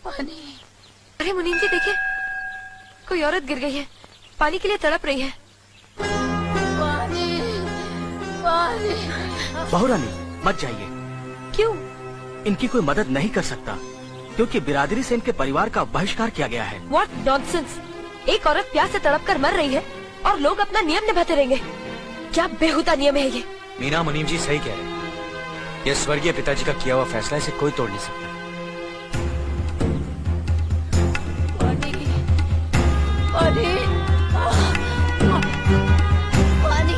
पानी। अरे मुनीम जी देखिए, कोई औरत गिर गई है, पानी के लिए तड़प रही है। पानी, पानी। बहू रानी मत जाइए। क्यों? इनकी कोई मदद नहीं कर सकता क्योंकि बिरादरी से इनके परिवार का बहिष्कार किया गया है। What nonsense! एक औरत प्यास से तड़प कर मर रही है और लोग अपना नियम निभाते रहेंगे। क्या बेहुदा नियम है ये। मीना, मुनीम जी सही कह रहे हैं। ये स्वर्गीय पिताजी का किया हुआ फैसला, इसे कोई तोड़ नहीं सकता। पानी, पानी, पानी।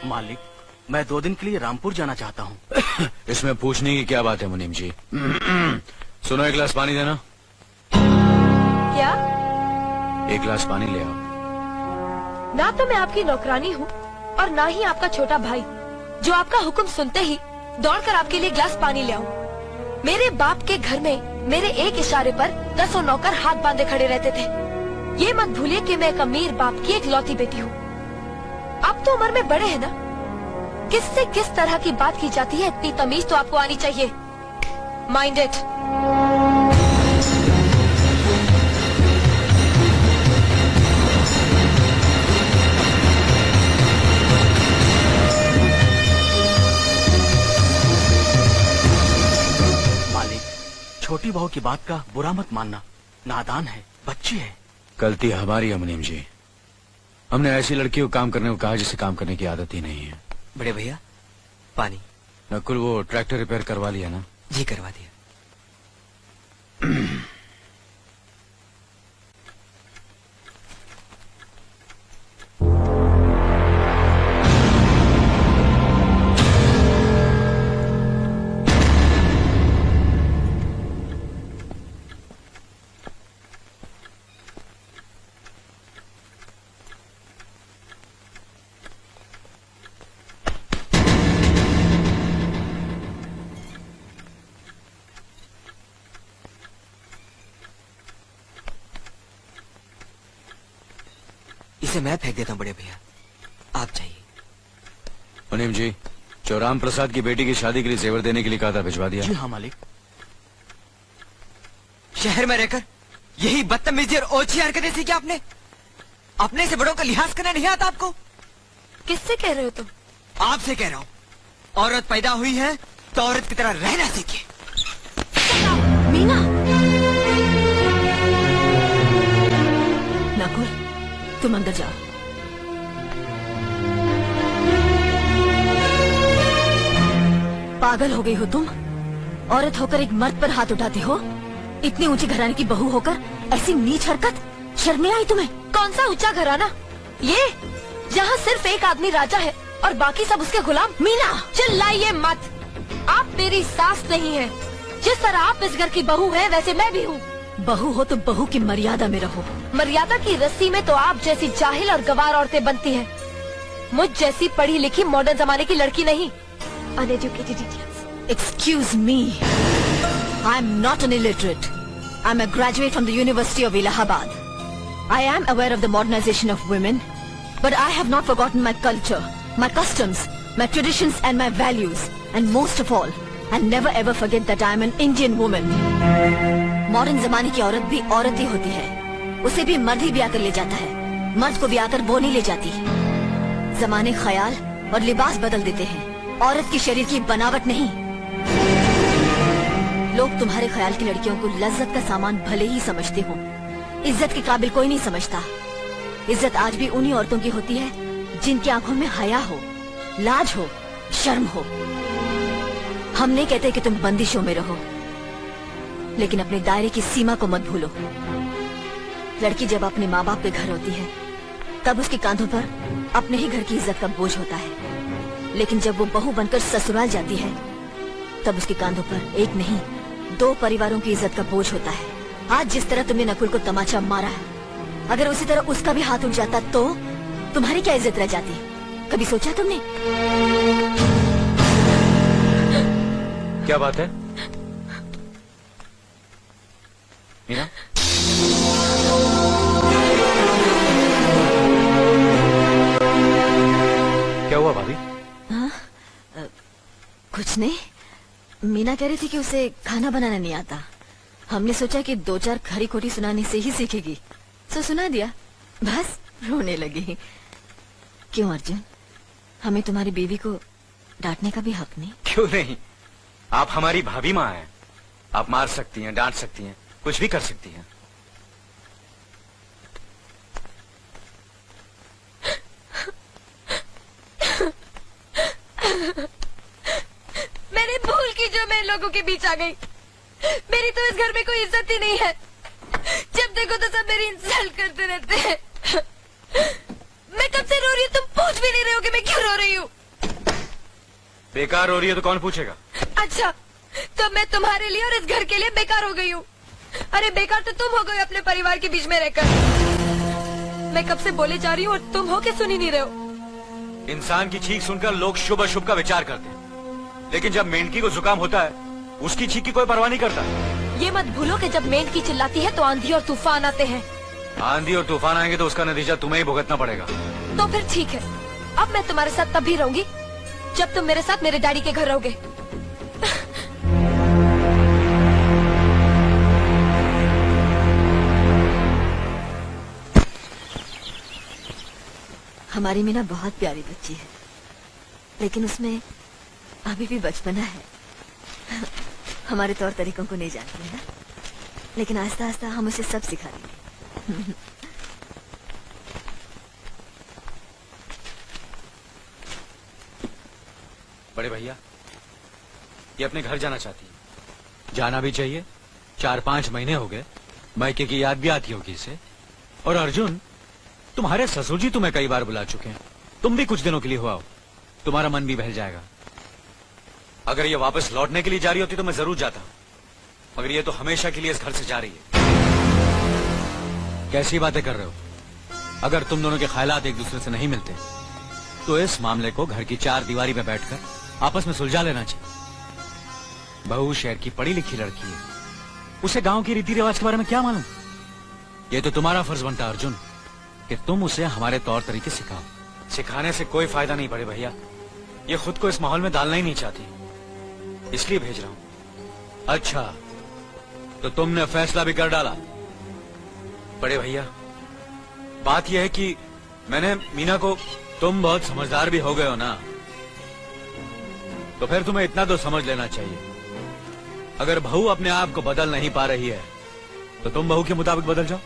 मालिक, मैं 2 दिन के लिए रामपुर जाना चाहता हूँ। इसमें पूछने की क्या बात है मुनीम जी? सुनो, 1 गिलास पानी देना। क्या? 1 गिलास पानी ले आओ। ना तो मैं आपकी नौकरानी हूँ और ना ही आपका छोटा भाई जो आपका हुक्म सुनते ही दौड़कर आपके लिए गिलास पानी ले आऊं। मेरे बाप के घर में मेरे एक इशारे पर 10 नौकर हाथ बांधे खड़े रहते थे। ये मत भूलिए कि मैं एक अमीर बाप की एक लौती बेटी हूँ। आप तो उम्र में बड़े हैं ना, किससे किस तरह की बात की जाती है इतनी तमीज तो आपको आनी चाहिए। Mind it. मालिक, छोटी बहू की बात का बुरा मत मानना, नादान है, बच्ची है। गलती हमारी है मुनीम जी। हमने ऐसी लड़की को काम करने को कहा जिसे काम करने की आदत ही नहीं है। बड़े भैया पानी। नकुल, वो ट्रैक्टर रिपेयर करवा लिया ना? जी करवा दिया। इसे मैं फेंक देता हूँ बड़े भैया, आप चाहिए। मुनीम जी, जो राम प्रसाद की बेटी की शादी के लिए जेवर देने के लिए कहा था, भिजवा दिया? जी हाँ मालिक। शहर में रहकर यही बदतमीजी और ओछी हरकतें सीखी आपने? अपने से बड़ों का लिहाज करना नहीं आता आपको? किससे कह रहे हो तुम? आपसे कह रहा हूँ। औरत पैदा हुई है तो औरत की तरह रहना सीखिए। मीना। नकुल, तुम अंदर जाओ। पागल हो गई हो तुम? औरत होकर एक मर्द पर हाथ उठाते हो? इतनी ऊंची घराने की बहू होकर ऐसी नीच हरकत, शर्म नहीं आई तुम्हें? कौन सा ऊंचा घराना? ये जहाँ सिर्फ एक आदमी राजा है और बाकी सब उसके गुलाम। मीना, चिल्लाइए मत। आप मेरी सास नहीं है। जिस तरह आप इस घर की बहू है वैसे मैं भी हूँ। बहू हो तो बहू की मर्यादा में रहो। मर्यादा की रस्सी में तो आप जैसी जाहिल और गवार औरतें बनती हैं। मुझ जैसी पढ़ी लिखी मॉडर्न जमाने की लड़की नहीं। Uneducated idiots. Excuse me. I'm not an illiterate. I'm a graduate from the University of Allahabad. I am aware of the modernization of women, but I have not forgotten my culture, my customs, my traditions and my values. And most of all, I'll never ever forget that I'm an Indian woman. Modern जमाने की औरत भी औरत ही होती है, उसे भी मर्द ही ब्याह कर ले जाता है। मर्द को भी आकर वो नहीं ले जाती। जमाने ख्याल और लिबास बदल देते हैं, औरत की शरीर की बनावट नहीं। लोग तुम्हारे ख्याल की लड़कियों को लज्जत का सामान भले ही समझते हो, इज्जत के काबिल कोई नहीं समझता। इज्जत आज भी उन्हीं औरतों की होती है जिनकी आंखों में हया हो, लाज हो, शर्म हो। हम नहीं कहते कि तुम बंदिशों में रहो, लेकिन अपने दायरे की सीमा को मत भूलो। लड़की जब अपने माँ बाप के घर होती है तब उसके कांधों पर अपने ही घर की इज्जत का बोझ होता है, लेकिन जब वो बहू बनकर ससुराल जाती है तब उसके कांधों पर एक नहीं 2 परिवारों की इज्जत का बोझ होता है। आज जिस तरह तुमने नकुल को तमाचा मारा है, अगर उसी तरह उसका भी हाथ उठ जाता तो तुम्हारी क्या इज्जत रह जाती? कभी सोचा तुमने? क्या बात है मीना? क्या हुआ भाभी? कुछ नहीं। मीना कह रही थी कि उसे खाना बनाना नहीं आता। हमने सोचा कि 2-4 खरी खोटी सुनाने से ही सीखेगी, तो सुना दिया। बस रोने लगी। क्यों अर्जुन, हमें तुम्हारी बीवी को डांटने का भी हक नहीं? क्यों नहीं, आप हमारी भाभी माँ हैं। आप मार सकती हैं, डांट सकती हैं, कुछ भी कर सकती हैं। मैंने भूल की जो मैं इन लोगों के बीच आ गई। मेरी तो इस घर में कोई इज्जत ही नहीं है। जब देखो तो सब मेरी इंसल्ट करते रहते हैं। मैं कब से रो रही हूँ, तुम पूछ भी नहीं रहे हो कि मैं क्यों रो रही हूँ। बेकार हो रही है तो कौन पूछेगा? अच्छा, तो मैं तुम्हारे लिए और इस घर के लिए बेकार हो गई हूँ। अरे बेकार तो तुम हो गए अपने परिवार के बीच में रहकर। मैं कब से बोले जा रही हूँ और तुम हो के सुन ही नहीं रहे हो। इंसान की चीख सुनकर लोग शुभ अशुभ का विचार करते हैं, लेकिन जब मेंढकी को जुकाम होता है उसकी चीख की कोई परवाह नहीं करता। ये मत भूलो कि जब मेंढकी चिल्लाती है तो आंधी और तूफान आते हैं। आंधी और तूफान आएंगे तो उसका नतीजा तुम्हें ही भुगतना पड़ेगा। तो फिर ठीक है, अब मैं तुम्हारे साथ तब भी रहूंगी जब तुम मेरे साथ मेरे डैडी के घर रहोगे। हमारी मीना बहुत प्यारी बच्ची है, लेकिन उसमें अभी भी बचपना है। हमारे तौर तरीकों को नहीं जानती है ना, लेकिन आस्ता आस्ता हम उसे सब सिखा देंगे। बड़े भैया, ये अपने घर जाना चाहती है। जाना भी चाहिए। 4-5 महीने हो गए, मायके की याद भी आती होगी इसे। और अर्जुन, तुम्हारे ससुर जी तुम्हें कई बार बुला चुके हैं। तुम भी कुछ दिनों के लिए हो आओ, तुम्हारा मन भी बहल जाएगा। अगर ये वापस लौटने के लिए जा रही होती तो मैं जरूर जाता, मगर ये तो हमेशा के लिए इस घर से जा रही है। कैसी बातें कर रहे हो? अगर तुम दोनों के ख्यालात एक दूसरे से नहीं मिलते तो इस मामले को घर की 4 दीवारी में बैठकर आपस में सुलझा लेना चाहिए। बहू शहर की पढ़ी लिखी लड़की है, उसे गांव की रीति रिवाज के बारे में क्या मालूम? ये तो तुम्हारा फर्ज बनता अर्जुन कि तुम उसे हमारे तौर तरीके सिखाओ। सिखाने से कोई फायदा नहीं बड़े भैया, ये खुद को इस माहौल में डालना ही नहीं चाहती, इसलिए भेज रहा हूं। अच्छा, तो तुमने फैसला भी कर डाला? बड़े भैया, बात यह है कि मैंने मीना को, तुम बहुत समझदार भी हो गए हो ना, तो फिर तुम्हें इतना तो समझ लेना चाहिए, अगर बहू अपने आप को बदल नहीं पा रही है तो तुम बहू के मुताबिक बदल जाओ।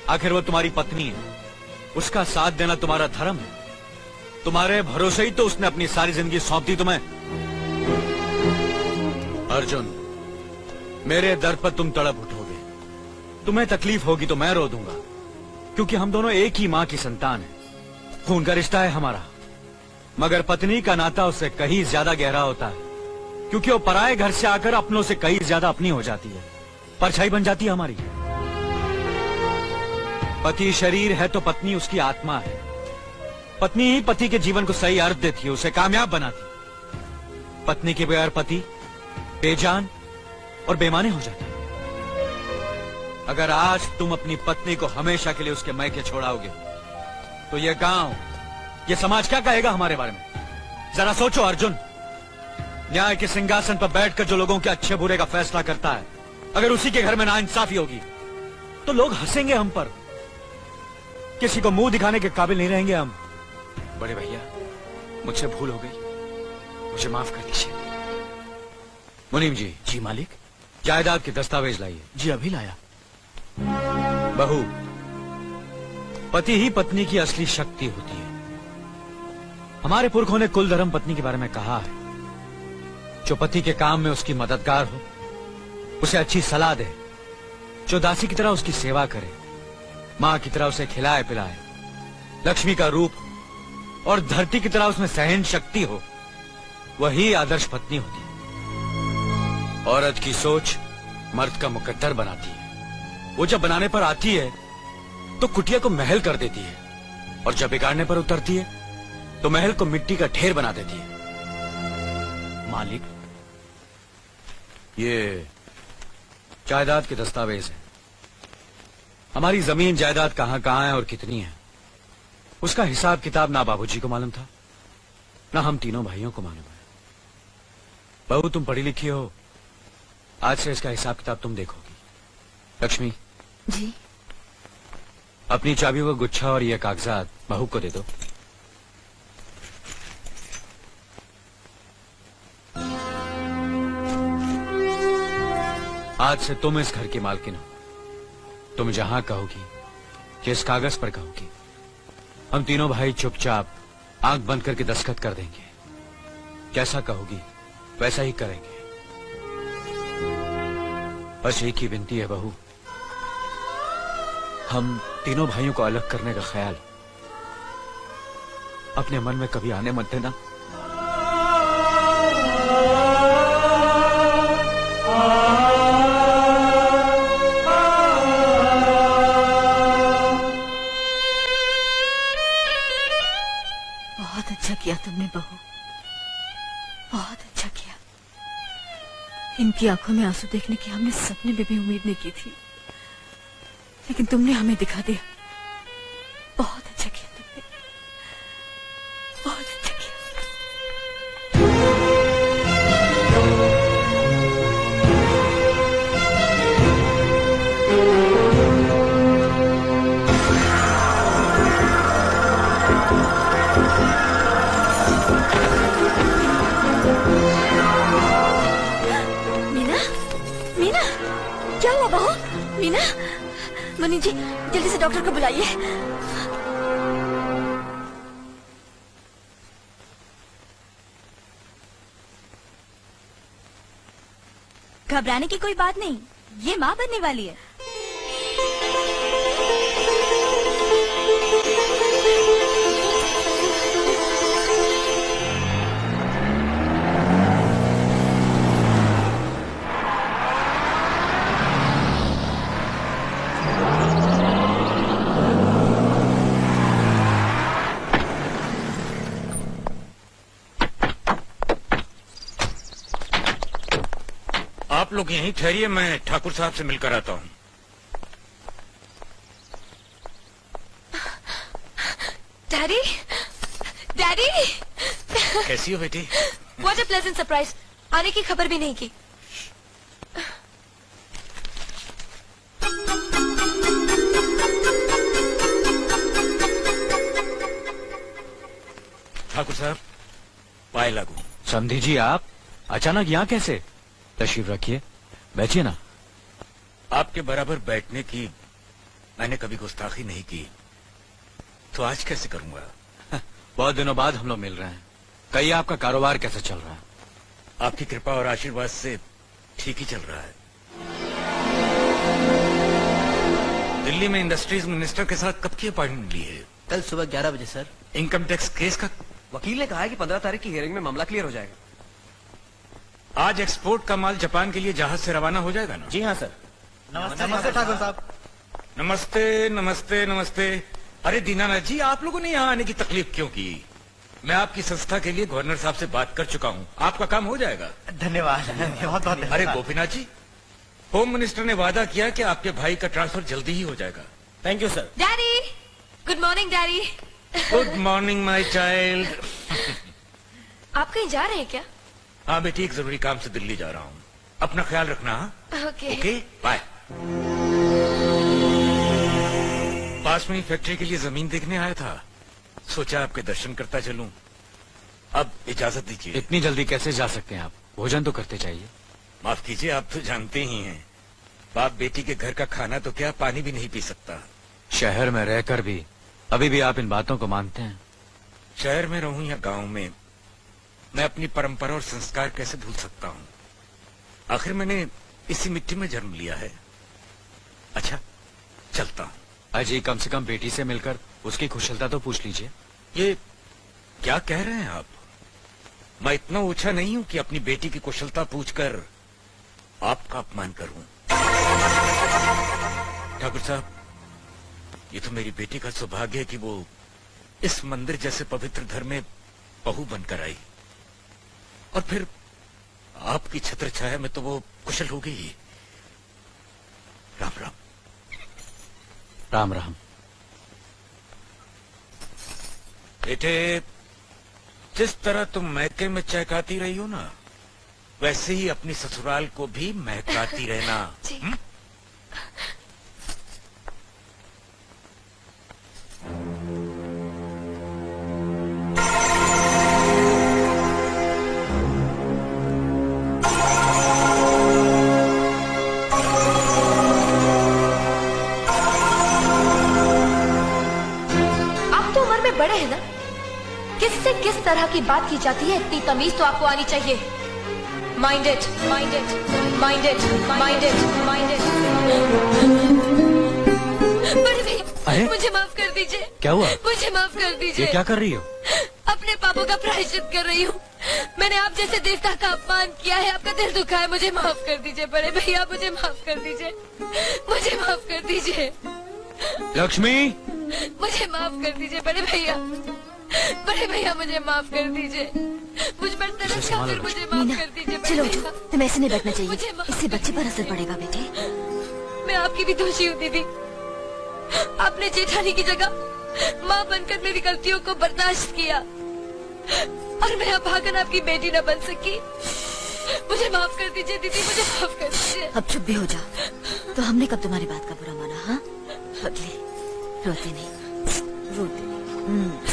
आखिर वो तुम्हारी पत्नी है, उसका साथ देना तुम्हारा धर्म है। तुम्हारे भरोसे ही तो उसने अपनी सारी जिंदगी सौंप दी तुम्हें। अर्जुन, मेरे दर पर तुम तड़प उठोगे, तुम्हें तकलीफ होगी तो मैं रो दूंगा, क्योंकि हम दोनों एक ही मां की संतान हैं। खून का रिश्ता है हमारा, मगर पत्नी का नाता उससे कहीं ज्यादा गहरा होता है, क्योंकि वो पराये घर से आकर अपनों से कहीं ज्यादा अपनी हो जाती है, परछाई बन जाती है हमारी। पति शरीर है तो पत्नी उसकी आत्मा है। पत्नी ही पति के जीवन को सही अर्थ देती है, उसे कामयाब बनाती। पत्नी के बगैर पति बेजान और बेमाने हो जाते हैं। अगर आज तुम अपनी पत्नी को हमेशा के लिए उसके मैके छोड़ाओगे तो ये गांव, ये समाज क्या कहेगा हमारे बारे में? जरा सोचो अर्जुन, न्याय के सिंहासन पर बैठकर जो लोगों के अच्छे बुरे का फैसला करता है, अगर उसी के घर में नाइंसाफी होगी तो लोग हंसेंगे हम पर किसी को मुंह दिखाने के काबिल नहीं रहेंगे हम। बड़े भैया, मुझसे भूल हो गई, मुझे माफ कर दीजिए। मुनीम जी। जी मालिक। जायदाद के दस्तावेज लाइए। जी अभी लाया। बहू, पति ही पत्नी की असली शक्ति होती है। हमारे पुरखों ने कुल धर्म पत्नी के बारे में कहा है, जो पति के काम में उसकी मददगार हो, उसे अच्छी सलाह दे, जो दासी की तरह उसकी सेवा करे, माँ की तरह उसे खिलाए पिलाए, लक्ष्मी का रूप हो और धरती की तरह उसमें सहन शक्ति हो, वही आदर्श पत्नी होती है। औरत की सोच मर्द का मुकद्दर बनाती है। वो जब बनाने पर आती है तो कुटिया को महल कर देती है, और जब बिगाड़ने पर उतरती है तो महल को मिट्टी का ढेर बना देती है। मालिक, ये जायदाद के दस्तावेज है। हमारी जमीन जायदाद कहां कहां है और कितनी है, उसका हिसाब किताब ना बाबूजी को मालूम था, ना हम तीनों भाइयों को मालूम है। बहू, तुम पढ़ी लिखी हो, आज से इसका हिसाब किताब तुम देखोगी। लक्ष्मी जी। अपनी चाबियों का गुच्छा और ये कागजात बहू को दे दो। आज से तुम इस घर की मालकिन हो। तुम जहां कहोगी, जिस कागज पर कहोगी, हम तीनों भाई चुपचाप आंख बंद करके दस्तखत कर देंगे। जैसा कहोगी वैसा ही करेंगे। बस एक ही विनती है बहू, हम तीनों भाइयों को अलग करने का ख्याल अपने मन में कभी आने मत देना। बहुत अच्छा किया तुमने बहू, बहुत अच्छा किया। इनकी आंखों में आंसू देखने की हमने सपने में भी उम्मीद नहीं की थी, लेकिन तुमने हमें दिखा दिया। बहुत अच्छा किया तुमने, बहुत अच्छा किया। मीना, मीना, क्या हुआ बहू? मीना, मुनीम जी जल्दी से डॉक्टर को बुलाइए। घबराने की कोई बात नहीं, ये माँ बनने वाली है। आप लोग यहीं ठहरिए, मैं ठाकुर साहब से मिलकर आता हूँ। डैडी, डैडी, कैसी हो बेटी? What a pleasant surprise. आने की खबर भी नहीं की। ठाकुर साहब, पाए लागू। समधी जी, आप अचानक यहाँ कैसे? तशरीफ रखिए, बैठिए ना। आपके बराबर बैठने की मैंने कभी गुस्ताखी नहीं की, तो आज कैसे करूंगा? बहुत दिनों बाद हम लोग मिल रहे हैं। कहिए, आपका कारोबार कैसा चल रहा है? आपकी कृपा और आशीर्वाद से ठीक ही चल रहा है। दिल्ली में इंडस्ट्रीज मिनिस्टर के साथ कब की अपॉइंटमेंट ली है? कल सुबह 11 बजे सर। इनकम टैक्स केस का वकील ने कहा है कि 15 तारीख की हियरिंग में मामला क्लियर हो जाएगा। आज एक्सपोर्ट का माल जापान के लिए जहाज से रवाना हो जाएगा ना? जी हाँ सर। नमस्ते ठाकुर साहब। नमस्ते नमस्ते नमस्ते। अरे दीनानाथ जी, आप लोगों ने यहाँ आने की तकलीफ क्यों की? मैं आपकी संस्था के लिए गवर्नर साहब से बात कर चुका हूँ, आपका काम हो जाएगा। धन्यवाद, बहुत बहुत। अरे गोपीनाथ जी, होम मिनिस्टर ने वादा किया कि आपके भाई का ट्रांसफर जल्दी ही हो जाएगा। Thank you sir. Daddy, good morning daddy. Good morning my child. आप कहीं जा रहे हैं क्या? हाँ बेटी, एक जरूरी काम से दिल्ली जा रहा हूँ। अपना ख्याल रखना। हाँ? ओके। Okay, bye. पास में ही फैक्ट्री के लिए जमीन देखने आया था, सोचा आपके दर्शन करता चलूं। अब इजाजत दीजिए। इतनी जल्दी कैसे जा सकते हैं आप? भोजन तो करते चाहिए। माफ कीजिए, आप तो जानते ही हैं, बाप बेटी के घर का खाना तो क्या, पानी भी नहीं पी सकता। शहर में रहकर भी अभी भी आप इन बातों को मानते हैं? शहर में रहूं या गांव में, मैं अपनी परंपरा और संस्कार कैसे भूल सकता हूं? आखिर मैंने इसी मिट्टी में जन्म लिया है। अच्छा, चलता हूं। अजी, कम से कम बेटी से मिलकर उसकी कुशलता तो पूछ लीजिए। ये क्या कह रहे हैं आप? मैं इतना ऊंचा नहीं हूं कि अपनी बेटी की कुशलता पूछकर आपका अपमान करूं। ठाकुर साहब, ये तो मेरी बेटी का सौभाग्य है कि वो इस मंदिर जैसे पवित्र घर में बहू बनकर आई, और फिर आपकी छत्र छाया में तो वो कुशल हो गई। राम राम। राम राम। बेटे, जिस तरह तुम मैके में चहकाती रही हो ना, वैसे ही अपनी ससुराल को भी महकाती रहना। जी। हुँ? आप तो उम्र में बड़े हैं ना, किससे किस तरह की बात की जाती है इतनी तमीज तो आपको आनी चाहिए। Mind it, mind it, mind it, mind it, mind it. बड़े भैया, अरे? मुझे माफ कर दीजिए। क्या हुआ? मुझे माफ कर ये दीजिए। क्या कर रही हो? अपने पापों का प्रायश्चित कर रही हूँ। मैंने आप जैसे देवता का अपमान किया है, आपका दिल दुखा है, मुझे माफ कर दीजिए बड़े भैया, मुझे माफ कर दीजिए, मुझे माफ कर दीजिए, लक्ष्मी, मुझे माफ कर दीजिए बड़े भैया, बड़े भैया मुझे माफ कर दीजिए, मुझ पर तरस इसे संभालो, खाकर मुझे माफ मीना, कर दीजिए बड़े चलो भैया। उठो, तुम्हें ऐसे नहीं बैठना मुझे चाहिए, माफ इससे बच्चे पर असर पड़ेगा बेटे। मैं आपकी भी दोषी हूँ दीदी। आपने जेठानी की जगह माँ बनकर मेरी गलतियों को बर्दाश्त किया, और मैं अभागन आपकी बेटी न बन सकी। मुझे माफ कर दीजिए दीदी, मुझे माफ कर दीजिए। अब चुप भी हो जाओ। तो हमने कब तुम्हारी बात का बुरा माना? हाँ, पगली, रोते नहीं, रोते नहीं।